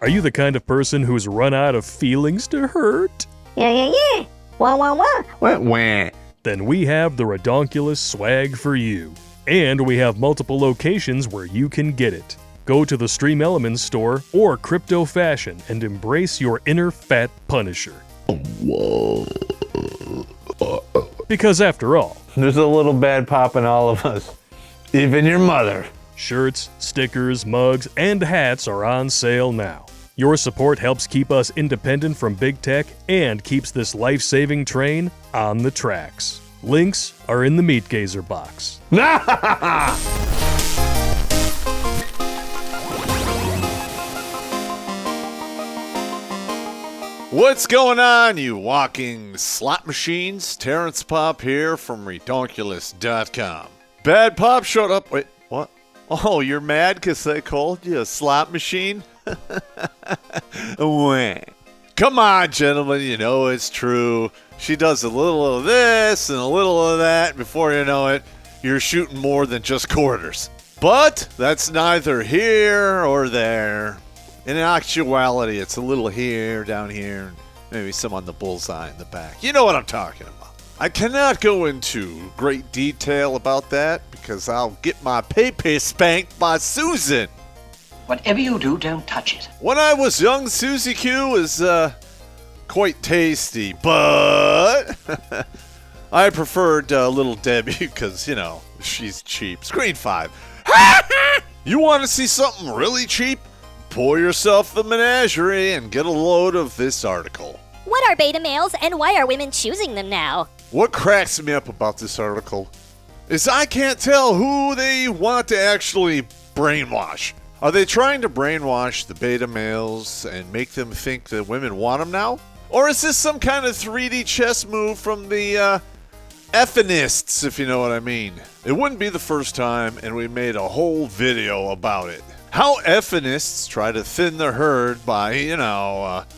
Are you the kind of person who's run out of feelings to hurt? Yeah. Wah, wah, wah. Wah. Then we have the Redonkulas swag for you. And we have multiple locations where you can get it. Go to the Stream Elements store or Crypto Fashion and embrace your inner fat punisher. Because after all, There's a little bad pop in all of us. Even your mother. shirts, stickers, mugs, and hats are on sale now. Your support helps keep us independent from big tech and keeps this life-saving train on the tracks. Links are in the Meat Gazer box. What's going on, you walking slot machines? Terrence Popp here from Redonkulas.com. Bad Pop showed up. Wait, what? Oh, you're mad because I called you a slot machine? Come on, gentlemen, you know it's true. She does a little of this and a little of that. Before you know it, you're shooting more than just quarters. But that's neither here or there. In actuality, it's a little here, down here, and maybe some on the bullseye in the back. You know what I'm talking about. I cannot go into great detail about that because I'll get my pay spanked by Susan. Whatever you do, don't touch it. When I was young, Susie Q was quite tasty, but I preferred Little Debbie because, you know, she's cheap. Screen 5. You want to see something really cheap? Pour yourself the menagerie and get a load of this article. What are beta males and why are women choosing them now? What cracks me up about this article is I can't tell who they want to actually brainwash. Are they trying to brainwash the beta males and make them think that women want them now? Or is this some kind of 3D chess move from the effinists, if you know what I mean? It wouldn't be the first time, and we made a whole video about it. How effinists try to thin the herd by,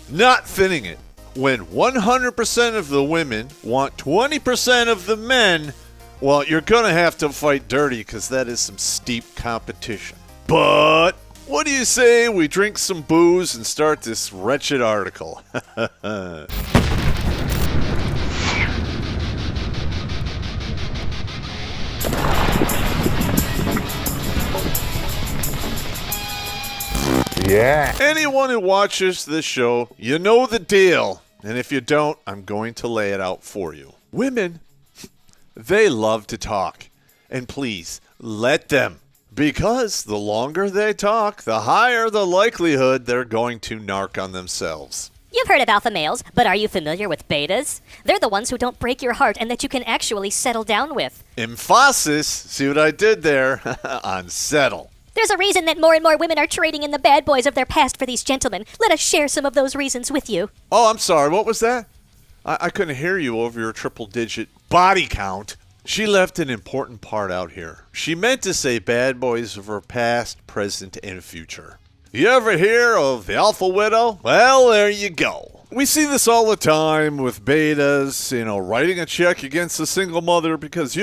not thinning it. When 100% of the women want 20% of the men, well, you're going to have to fight dirty because that is some steep competition. But what do you say we drink some booze and start this wretched article? Yeah. Anyone who watches this show, you know the deal. And if you don't, I'm going to lay it out for you. Women, they love to talk. And please, let them. Because the longer they talk, the higher the likelihood they're going to narc on themselves. You've heard of alpha males, but are you familiar with betas? They're the ones who don't break your heart and that you can actually settle down with. Emphasis, see what I did there, on settle. There's a reason that more and more women are trading in the bad boys of their past for these gentlemen. Let us share some of those reasons with you. Oh, I'm sorry, what was that? I couldn't hear you over your triple-digit body count. She left an important part out here. She meant to say bad boys of her past, present, and future. You ever hear of the alpha widow? Well, there you go. We see this all the time with betas, writing a check against a single mother because,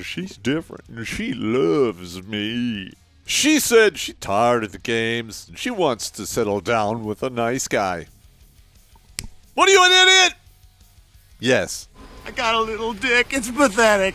she's different and she loves me. She said she's tired of the games and she wants to settle down with a nice guy. What are you, an idiot? Yes. I got a little dick. It's pathetic.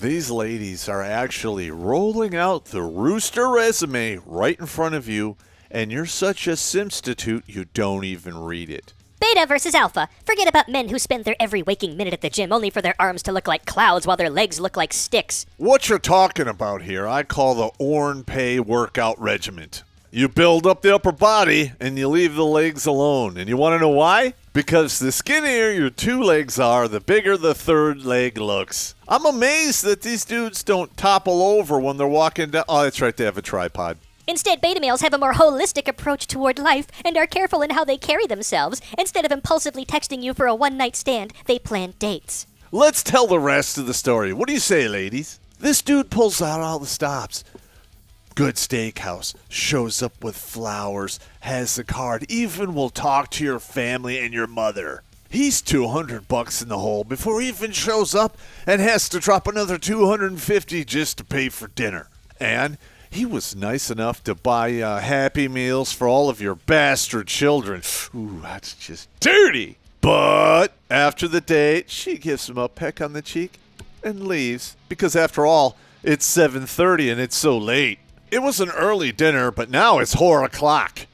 These ladies are actually rolling out the rooster resume right in front of you, and you're such a simstitute you don't even read it. Beta versus alpha. Forget about men who spend their every waking minute at the gym only for their arms to look like clouds while their legs look like sticks. What you're talking about here, I call the Orn Pay workout regiment. You build up the upper body, and you leave the legs alone. And you want to know why? Because the skinnier your two legs are, the bigger the third leg looks. I'm amazed that these dudes don't topple over when they're walking down. Oh, that's right, they have a tripod. Instead, beta males have a more holistic approach toward life and are careful in how they carry themselves. Instead of impulsively texting you for a one-night stand, they plan dates. Let's tell the rest of the story. What do you say, ladies? This dude pulls out all the stops. Good steakhouse, shows up with flowers, has the card, even will talk to your family and your mother. He's $200 in the hole before he even shows up and has to drop another $250 just to pay for dinner. And he was nice enough to buy Happy Meals for all of your bastard children. Ooh, that's just dirty. But after the date, she gives him a peck on the cheek and leaves. Because after all, it's 7:30 and it's so late. It was an early dinner, but now it's 4 o'clock.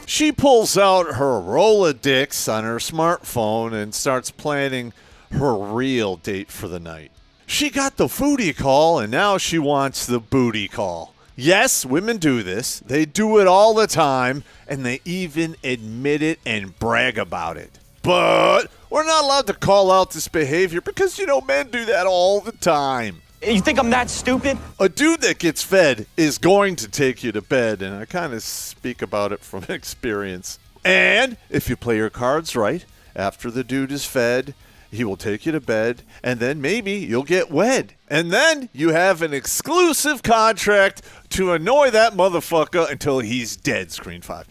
She pulls out her Rolodex on her smartphone and starts planning her real date for the night. She got the foodie call, and now she wants the booty call. Yes, women do this. They do it all the time, and they even admit it and brag about it. But we're not allowed to call out this behavior because, men do that all the time. You think I'm that stupid? A dude that gets fed is going to take you to bed, and I kind of speak about it from experience. And if you play your cards right, after the dude is fed, he will take you to bed, and then maybe you'll get wed. And then you have an exclusive contract to annoy that motherfucker until he's dead, Screen 5.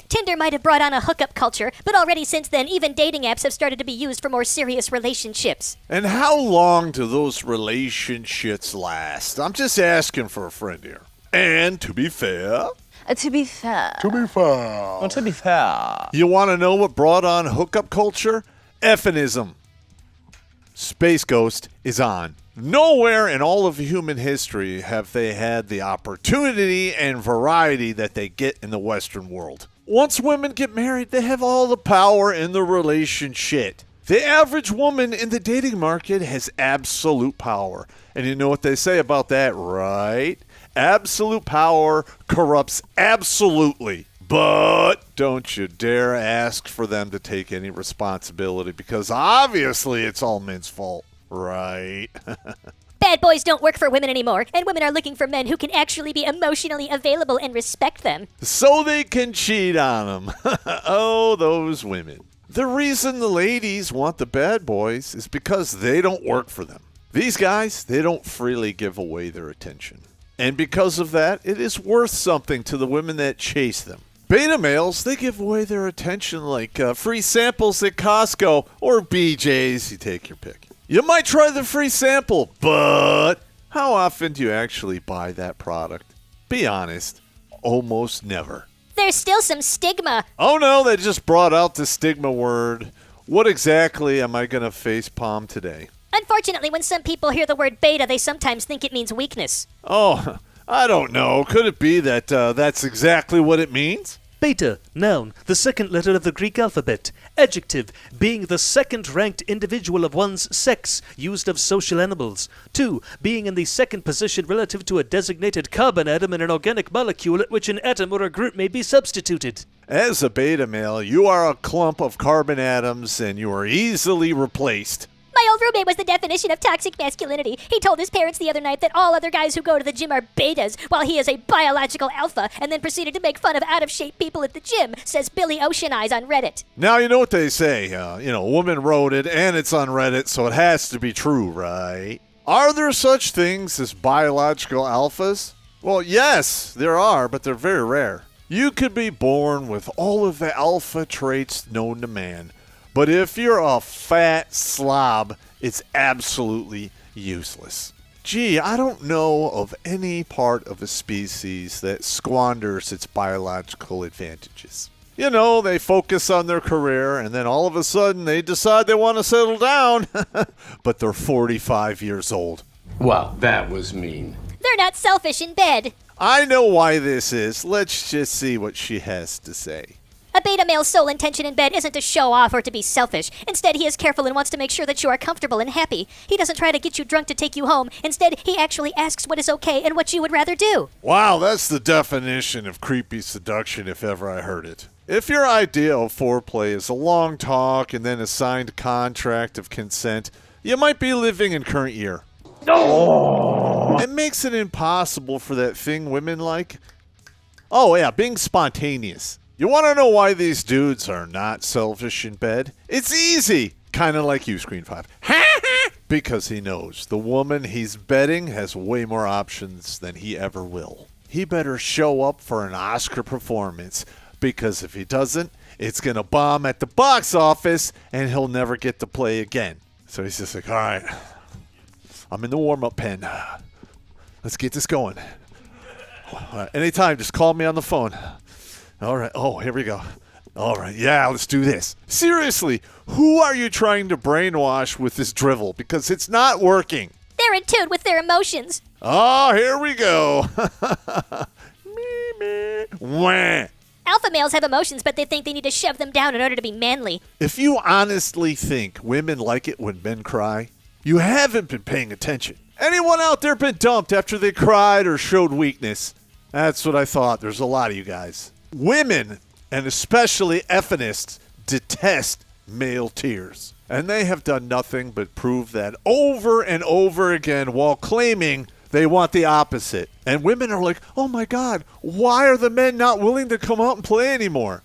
Tinder might have brought on a hookup culture, but already since then, even dating apps have started to be used for more serious relationships. And how long do those relationships last? I'm just asking for a friend here. And to be fair... To be fair. Well, to be fair. You want to know what brought on hookup culture? Effinism. Space Ghost is on. Nowhere in all of human history have they had the opportunity and variety that they get in the Western world. Once women get married, they have all the power in the relationship. The average woman in the dating market has absolute power. And you know what they say about that, right? Absolute power corrupts absolutely. But don't you dare ask for them to take any responsibility because obviously it's all men's fault, right? Bad boys don't work for women anymore, and women are looking for men who can actually be emotionally available and respect them. So they can cheat on them. Oh, those women. The reason the ladies want the bad boys is because they don't work for them. These guys, they don't freely give away their attention. And because of that, it is worth something to the women that chase them. Beta males, they give away their attention like free samples at Costco or BJ's. You take your pick. You might try the free sample, but how often do you actually buy that product? Be honest, almost never. There's still some stigma. Oh no, they just brought out the stigma word. What exactly am I going to facepalm today? Unfortunately, when some people hear the word beta, they sometimes think it means weakness. Oh, I don't know. Could it be that that's exactly what it means? Beta, noun, the second letter of the Greek alphabet. Adjective, being the second-ranked individual of one's sex, used of social animals. 2, being in the second position relative to a designated carbon atom in an organic molecule at which an atom or a group may be substituted. As a beta male, you are a clump of carbon atoms and you are easily replaced. My old roommate was the definition of toxic masculinity. He told his parents the other night that all other guys who go to the gym are betas, while he is a biological alpha, and then proceeded to make fun of out-of-shape people at the gym, says Billy Ocean Eyes on Reddit. Now, you know what they say. A woman wrote it, and it's on Reddit, so it has to be true, right? Are there such things as biological alphas? Well, yes, there are, but they're very rare. You could be born with all of the alpha traits known to man, but if you're a fat slob, it's absolutely useless. Gee, I don't know of any part of a species that squanders its biological advantages. They focus on their career, and then all of a sudden they decide they want to settle down, but they're 45 years old. Well, that was mean. They're not selfish in bed. I know why this is. Let's just see what she has to say. A beta male's sole intention in bed isn't to show off or to be selfish. Instead, he is careful and wants to make sure that you are comfortable and happy. He doesn't try to get you drunk to take you home. Instead, he actually asks what is okay and what you would rather do. Wow, that's the definition of creepy seduction if ever I heard it. If your idea of foreplay is a long talk and then a signed contract of consent, you might be living in current year. No! It makes it impossible for that thing women like. Oh yeah, being spontaneous. You want to know why these dudes are not selfish in bed? It's easy. Kind of like you, Screen 5. Because he knows the woman he's bedding has way more options than he ever will. He better show up for an Oscar performance, because if he doesn't, it's going to bomb at the box office and he'll never get to play again. So he's just like, all right, I'm in the warm-up pen. Let's get this going. All right, anytime, just call me on the phone. All right. Oh, here we go. All right. Yeah, let's do this. Seriously, who are you trying to brainwash with this drivel? Because it's not working. They're in tune with their emotions. Oh, here we go. Me. Wah. Alpha males have emotions, but they think they need to shove them down in order to be manly. If you honestly think women like it when men cry, you haven't been paying attention. Anyone out there been dumped after they cried or showed weakness? That's what I thought. There's a lot of you guys. Women, and especially effinists, detest male tears. And they have done nothing but prove that over and over again while claiming they want the opposite. And women are like, oh my God, why are the men not willing to come out and play anymore?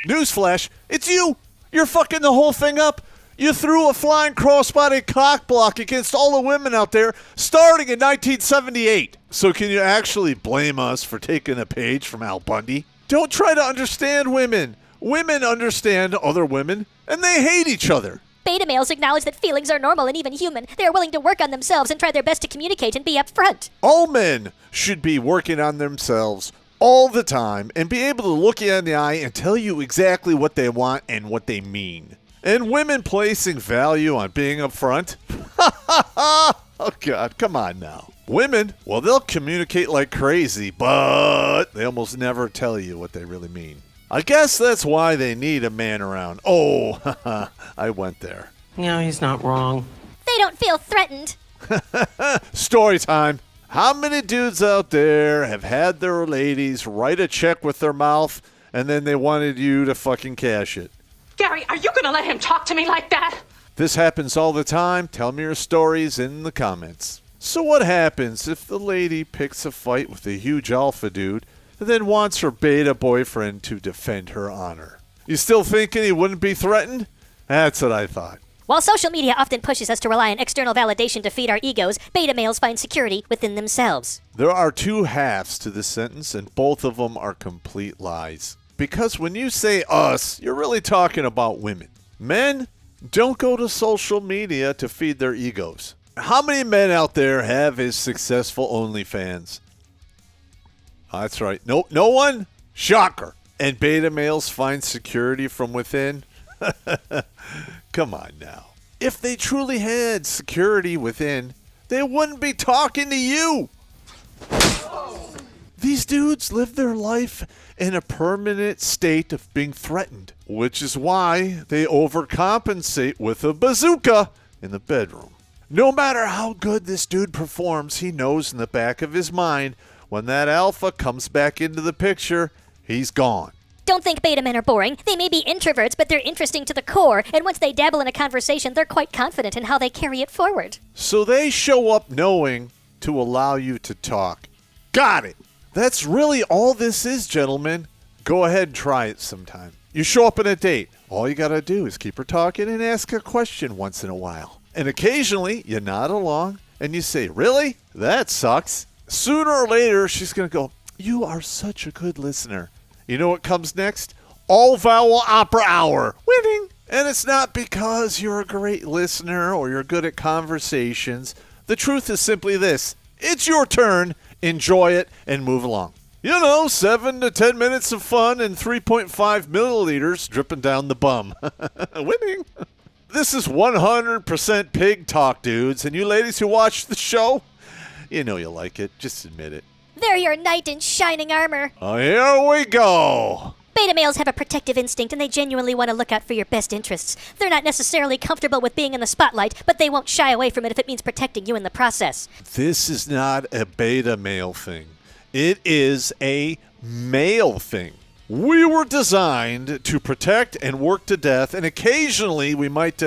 Newsflash, it's you. You're fucking the whole thing up. You threw a flying crossbody cock block against all the women out there starting in 1978. So can you actually blame us for taking a page from Al Bundy? Don't try to understand women. Women understand other women, and they hate each other. Beta males acknowledge that feelings are normal and even human. They are willing to work on themselves and try their best to communicate and be upfront. All men should be working on themselves all the time and be able to look you in the eye and tell you exactly what they want and what they mean. And women placing value on being upfront? Oh, God, come on now. Women, well, they'll communicate like crazy, but they almost never tell you what they really mean. I guess that's why they need a man around. Oh, I went there. No, he's not wrong. They don't feel threatened. Story time. How many dudes out there have had their ladies write a check with their mouth and then they wanted you to fucking cash it? Gary, are you going to let him talk to me like that? This happens all the time. Tell me your stories in the comments. So what happens if the lady picks a fight with a huge alpha dude and then wants her beta boyfriend to defend her honor? You still thinking he wouldn't be threatened? That's what I thought. While social media often pushes us to rely on external validation to feed our egos, beta males find security within themselves. There are two halves to this sentence, and both of them are complete lies. Because when you say us, you're really talking about women. Men don't go to social media to feed their egos. How many men out there have a successful OnlyFans? That's right. No one? Shocker. And beta males find security from within? Come on now. If they truly had security within, they wouldn't be talking to you. These dudes live their life in a permanent state of being threatened, which is why they overcompensate with a bazooka in the bedroom. No matter how good this dude performs, he knows in the back of his mind when that alpha comes back into the picture, he's gone. Don't think beta men are boring. They may be introverts, but they're interesting to the core, and once they dabble in a conversation, they're quite confident in how they carry it forward. So they show up knowing to allow you to talk. Got it. That's really all this is, gentlemen. Go ahead and try it sometime. You show up on a date. All you gotta do is keep her talking and ask a question once in a while. And occasionally, you nod along and you say, really? That sucks. Sooner or later, she's gonna go, you are such a good listener. You know what comes next? All vowel opera hour. Winning. And it's not because you're a great listener or you're good at conversations. The truth is simply this. It's your turn. Enjoy it and move along. 7 to 10 minutes of fun and 3.5 milliliters dripping down the bum. Winning. This is 100% pig talk, dudes. And you ladies who watch the show, you know you like it. Just admit it. They're your knight in shining armor. Oh, here we go. Beta males have a protective instinct, and they genuinely want to look out for your best interests. They're not necessarily comfortable with being in the spotlight, but they won't shy away from it if it means protecting you in the process. This is not a beta male thing. It is a male thing. We were designed to protect and work to death, and occasionally we might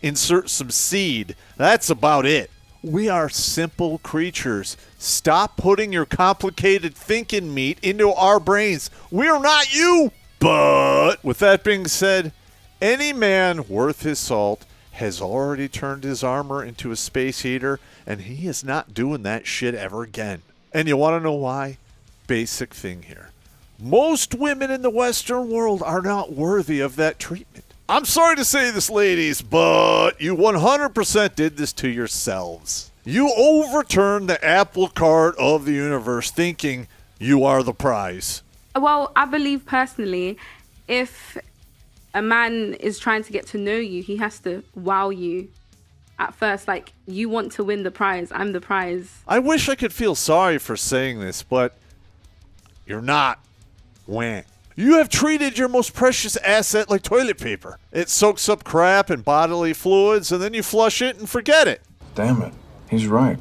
insert some seed. That's about it. We are simple creatures. Stop putting your complicated thinking meat into our brains. We're not you. But with that being said, any man worth his salt has already turned his armor into a space heater, and he is not doing that shit ever again. And you want to know why? Basic thing here. Most women in the Western world are not worthy of that treatment. I'm sorry to say this, ladies, but you 100% did this to yourselves. You overturn the apple cart of the universe thinking you are the prize. Well, I believe personally, if a man is trying to get to know you, he has to wow you at first. Like, you want to win the prize. I'm the prize. I wish I could feel sorry for saying this, but you're not. Wah. You have treated your most precious asset like toilet paper. It soaks up crap and bodily fluids, and then you flush it and forget it. Damn it. He's right.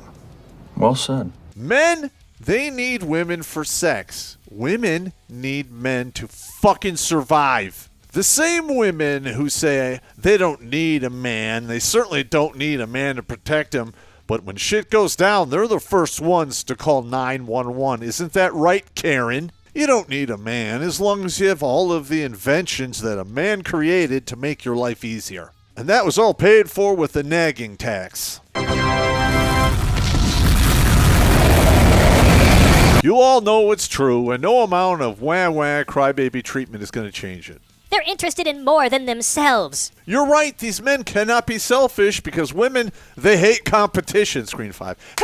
Well said. Men, they need women for sex. Women need men to fucking survive. The same women who say they don't need a man, they certainly don't need a man to protect them, but when shit goes down, they're the first ones to call 911. Isn't that right, Karen? You don't need a man as long as you have all of the inventions that a man created to make your life easier. And that was all paid for with the nagging tax. You all know it's true, and no amount of wah-wah crybaby treatment is going to change it. They're interested in more than themselves. You're right, these men cannot be selfish because women, they hate competition. Screen 5.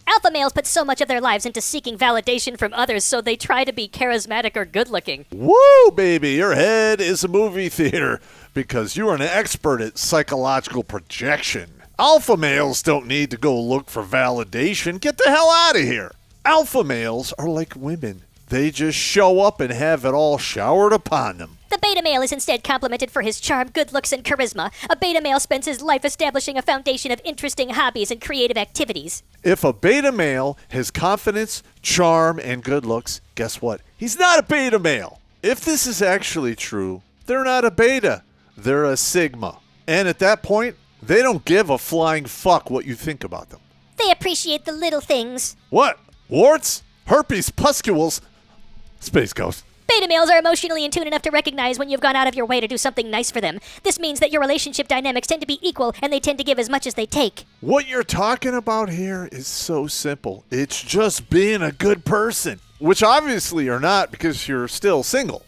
Alpha males put so much of their lives into seeking validation from others, so they try to be charismatic or good-looking. Woo, baby, your head is a movie theater because you are an expert at psychological projection. Alpha males don't need to go look for validation. Get the hell out of here. Alpha males are like women. They just show up and have it all showered upon them. The beta male is instead complimented for his charm, good looks, and charisma. A beta male spends his life establishing a foundation of interesting hobbies and creative activities. If a beta male has confidence, charm, and good looks, guess what? He's not a beta male. If this is actually true, they're not a beta. They're a sigma. And at that point, they don't give a flying fuck what you think about them. They appreciate the little things. What? Warts? Herpes? Pustules? Space Ghost. Beta males are emotionally in tune enough to recognize when you've gone out of your way to do something nice for them. This means that your relationship dynamics tend to be equal, and they tend to give as much as they take. What you're talking about here is so simple. It's just being a good person, which obviously you're not because you're still single.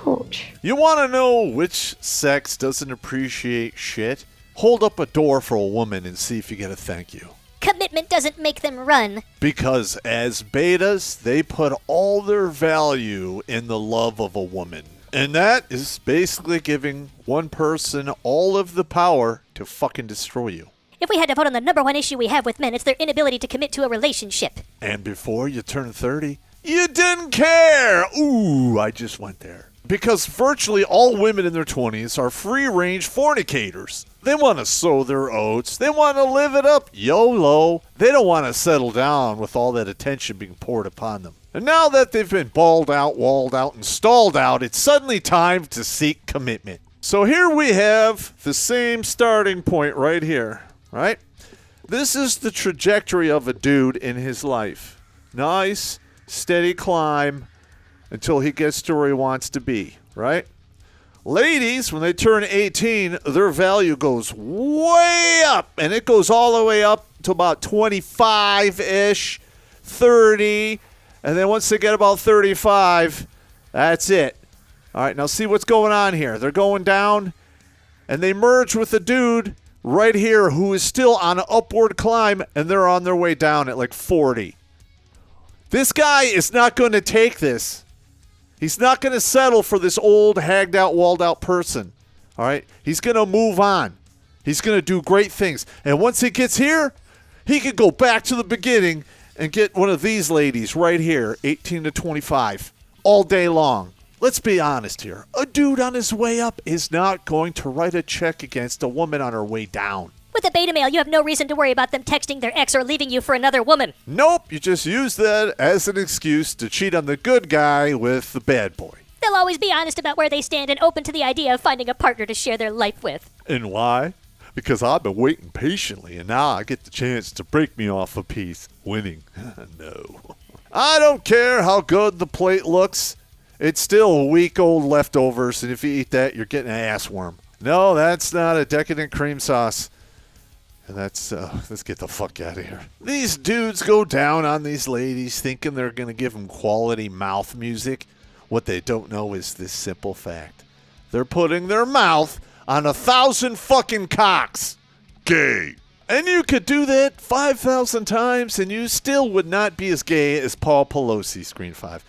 Ouch. You want to know which sex doesn't appreciate shit? Hold up a door for a woman and see if you get a thank you. Commitment doesn't make them run. Because as betas, they put all their value in the love of a woman. And that is basically giving one person all of the power to fucking destroy you. If we had to vote on the number one issue we have with men, it's their inability to commit to a relationship. And before you turn 30, you didn't care. Ooh, I just went there. Because virtually all women in their 20s are free-range fornicators. They want to sow their oats. They want to live it up. YOLO. They don't want to settle down with all that attention being poured upon them. And now that they've been balled out, walled out, and stalled out, it's suddenly time to seek commitment. So here we have the same starting point right here, right? This is the trajectory of a dude in his life. Nice, steady climb until he gets to where he wants to be, right? Ladies, when they turn 18, their value goes way up, and it goes all the way up to about 25-ish, 30, and then once they get about 35, that's it. All right, now see what's going on here. They're going down, and they merge with a dude right here who is still on an upward climb, and they're on their way down at like 40. This guy is not going to take this. He's not going to settle for this old, hagged-out, walled-out person. All right? He's going to move on. He's going to do great things. And once he gets here, he can go back to the beginning and get one of these ladies right here, 18 to 25, all day long. Let's be honest here. A dude on his way up is not going to write a check against a woman on her way down. With a beta male, you have no reason to worry about them texting their ex or leaving you for another woman. Nope, you just use that as an excuse to cheat on the good guy with the bad boy. They'll always be honest about where they stand and open to the idea of finding a partner to share their life with. And why? Because I've been waiting patiently, and now I get the chance to break me off a piece, winning. No. I don't care how good the plate looks. It's still week-old leftovers, and if you eat that, you're getting an ass worm. No, that's not a decadent cream sauce. And that's, let's get the fuck out of here. These dudes go down on these ladies thinking they're going to give them quality mouth music. What they don't know is this simple fact. They're putting their mouth on 1,000 fucking cocks. Gay. And you could do that 5,000 times and you still would not be as gay as Paul Pelosi, Screen 5.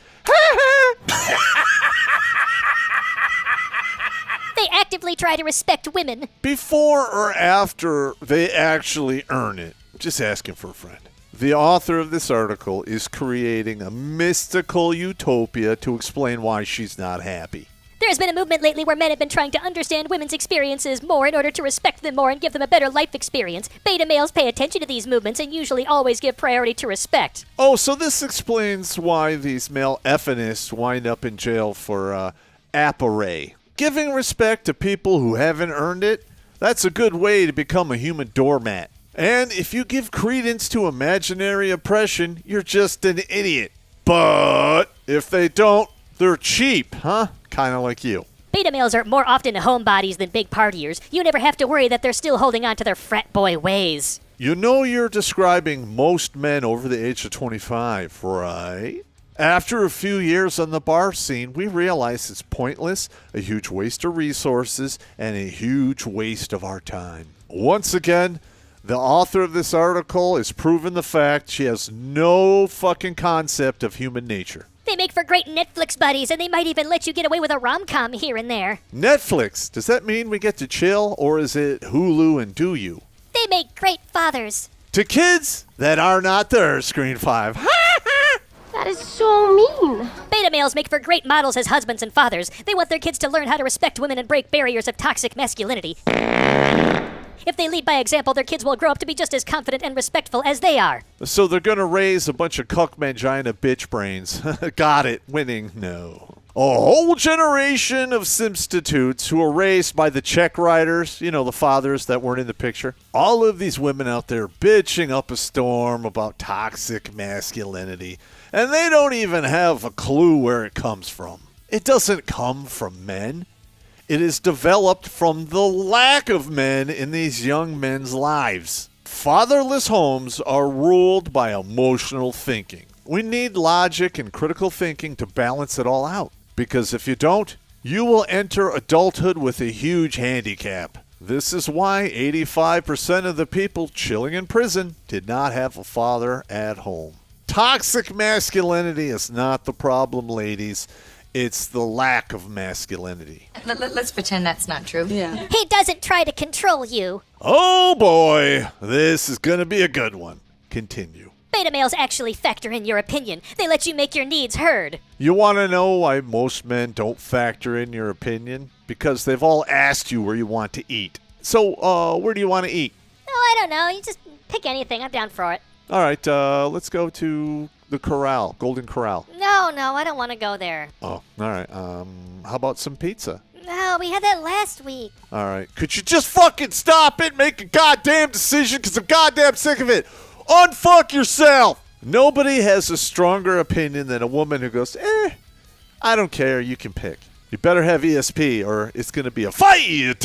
They actively try to respect women. Before or after they actually earn it. Just asking for a friend. The author of this article is creating a mystical utopia to explain why she's not happy. There's been a movement lately where men have been trying to understand women's experiences more in order to respect them more and give them a better life experience. Beta males pay attention to these movements and usually always give priority to respect. Oh, so this explains why these male effinists wind up in jail for apparay. Giving respect to people who haven't earned it, that's a good way to become a human doormat. And if you give credence to imaginary oppression, you're just an idiot. But if they don't, they're cheap, huh? Kind of like you. Beta males are more often homebodies than big partiers. You never have to worry that they're still holding on to their frat boy ways. You know you're describing most men over the age of 25, right? After a few years on the bar scene, we realize it's pointless, a huge waste of resources, and a huge waste of our time. Once again, the author of this article is proving the fact she has no fucking concept of human nature. They make for great Netflix buddies, and they might even let you get away with a rom-com here and there. Netflix, does that mean we get to chill, or is it Hulu and do you? They make great fathers. To kids that are not there, Screen 5. That is so mean. Beta males make for great models as husbands and fathers. They want their kids to learn how to respect women and break barriers of toxic masculinity. If they lead by example, their kids will grow up to be just as confident and respectful as they are. So they're going to raise a bunch of cuck mangina bitch brains. Got it. Winning. No. A whole generation of substitutes who were raised by the check writers, you know, the fathers that weren't in the picture. All of these women out there bitching up a storm about toxic masculinity. And they don't even have a clue where it comes from. It doesn't come from men. It is developed from the lack of men in these young men's lives. Fatherless homes are ruled by emotional thinking. We need logic and critical thinking to balance it all out. Because if you don't, you will enter adulthood with a huge handicap. This is why 85% of the people chilling in prison did not have a father at home. Toxic masculinity is not the problem, ladies. It's the lack of masculinity. Let's pretend that's not true. Yeah. He doesn't try to control you. Oh boy, this is going to be a good one. Continue. Beta males actually factor in your opinion. They let you make your needs heard. You want to know why most men don't factor in your opinion? Because they've all asked you where you want to eat. So, where do you want to eat? Oh, I don't know. You just pick anything. I'm down for it. All right, let's go to the Corral, Golden Corral. No, I don't want to go there. Oh, all right. How about some pizza? No, we had that last week. All right. Could you just fucking stop it and make a goddamn decision? Because I'm goddamn sick of it. Unfuck yourself. Nobody has a stronger opinion than a woman who goes, I don't care. You can pick. You better have ESP or it's going to be a fight.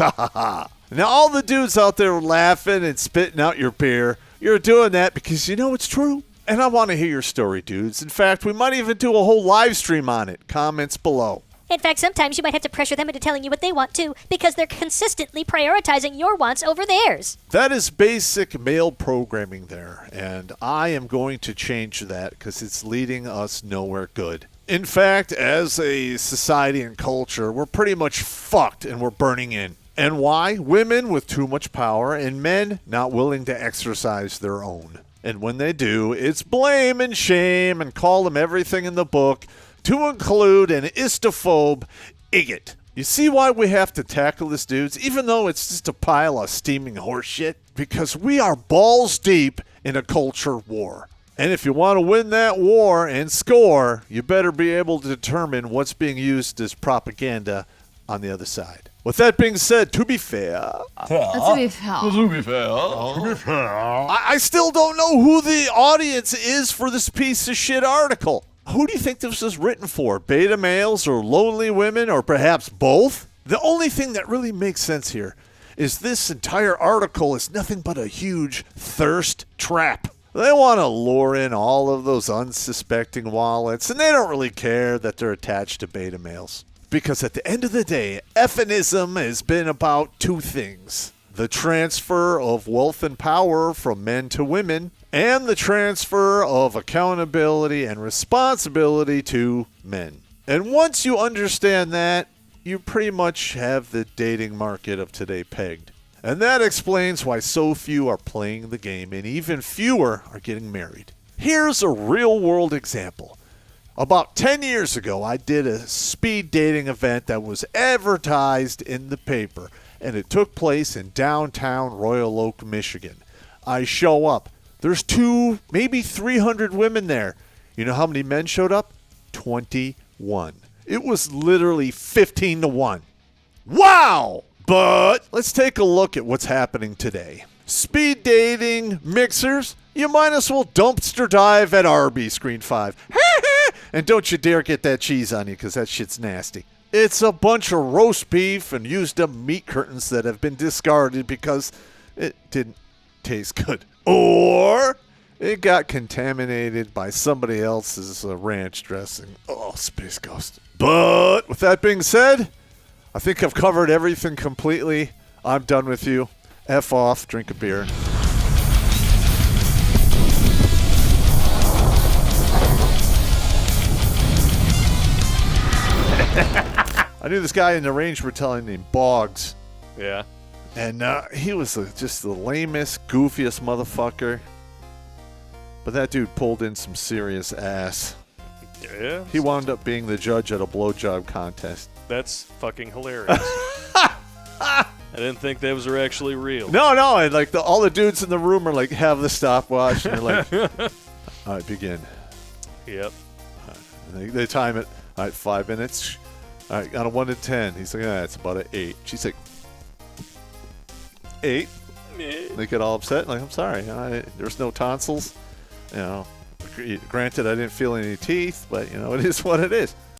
Now, all the dudes out there laughing and spitting out your beer, you're doing that because you know it's true. And I want to hear your story, dudes. In fact, we might even do a whole live stream on it. Comments below. In fact, sometimes you might have to pressure them into telling you what they want too, because they're consistently prioritizing your wants over theirs. That is basic male programming there, and I am going to change that because it's leading us nowhere good. In fact, as a society and culture, we're pretty much fucked and we're burning in. And why? Women with too much power and men not willing to exercise their own. And when they do, it's blame and shame and call them everything in the book, to include an istophobe igot. You see why we have to tackle this, dudes, even though it's just a pile of steaming horseshit? Because we are balls deep in a culture war. And if you want to win that war and score, you better be able to determine what's being used as propaganda on the other side. With that being said, to be fair, I still don't know who the audience is for this piece of shit article. Who do you think this was written for? Beta males or lonely women or perhaps both? The only thing that really makes sense here is this entire article is nothing but a huge thirst trap. They want to lure in all of those unsuspecting wallets, and they don't really care that they're attached to beta males. Because at the end of the day, effinism has been about two things. the transfer of wealth and power from men to women, and the transfer of accountability and responsibility to men. And once you understand that, you pretty much have the dating market of today pegged. And that explains why so few are playing the game and even fewer are getting married. Here's a real-world example. About 10 years ago, I did a speed dating event that was advertised in the paper, and it took place in downtown Royal Oak, Michigan. I show up. There's 200, maybe 300 women there. You know how many men showed up? 21. It was literally 15 to 1. Wow! But let's take a look at what's happening today. Speed dating mixers, you might as well dumpster dive at Arby's, Screen 5. And don't you dare get that cheese on you, because that shit's nasty. It's a bunch of roast beef and used up meat curtains that have been discarded because it didn't taste good. Or it got contaminated by somebody else's ranch dressing. Oh, Space Ghost. But with that being said, I think I've covered everything completely. I'm done with you. F off, drink a beer. I knew this guy in the range we're telling named Boggs. Yeah. And he was just the lamest, goofiest motherfucker. But that dude pulled in some serious ass. Yeah. He wound up being the judge at a blowjob contest. That's fucking hilarious. I didn't think those were actually real. No, and like all the dudes in the room are like, have the stopwatch, and they're like, all right, begin. Yep. And they time it. All right, 5 minutes. All right, on a 1 to 10. He's like, it's about an 8. She's like, 8. They get all upset. Like, I'm sorry, there's no tonsils. You know, granted, I didn't feel any teeth, but you know, it is what it is.